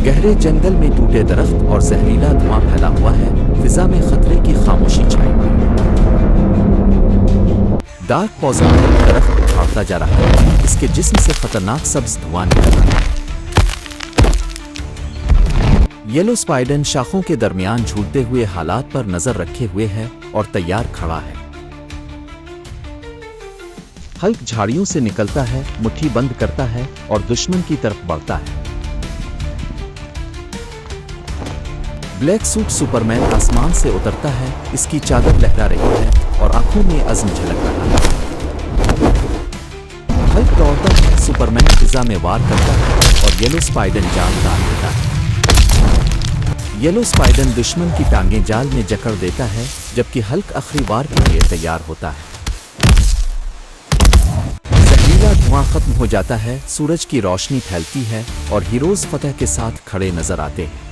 गहरे जंगल में टूटे दरख्त और जहरीला धुआं फैला हुआ है। फिजा में खतरे की खामोशी छाई हुई है। डार्क पॉजन दरख्त उखाड़ता जा रहा है। इसके जिस्म से खतरनाक सब्ज धुआं निकल रहा है। येलो स्पाइडर शाखों के दरमियान झूलते हुए हालात पर नजर रखे हुए है और तैयार खड़ा है। हल्क झाड़ियों से निकलता है, मुट्ठी बंद करता है और दुश्मन की तरफ बढ़ता है। ब्लैक सूट सुपरमैन आसमान से उतरता है। इसकी चादर लहरा रही है और आंखों में अज़्म झलक रहा है। हल्क दौड़ता है, सुपरमैन फिजा में वार करता है और येलो स्पाइडर जाल डाल देता है। येलो स्पाइडर दुश्मन की टांगें जाल में जकड़ देता है, जबकि हल्क आखिरी वार के लिए तैयार होता है। जहरीला धुआं खत्म हो जाता है, सूरज की रोशनी फैलती है और हीरोज फतह के साथ खड़े नजर आते हैं।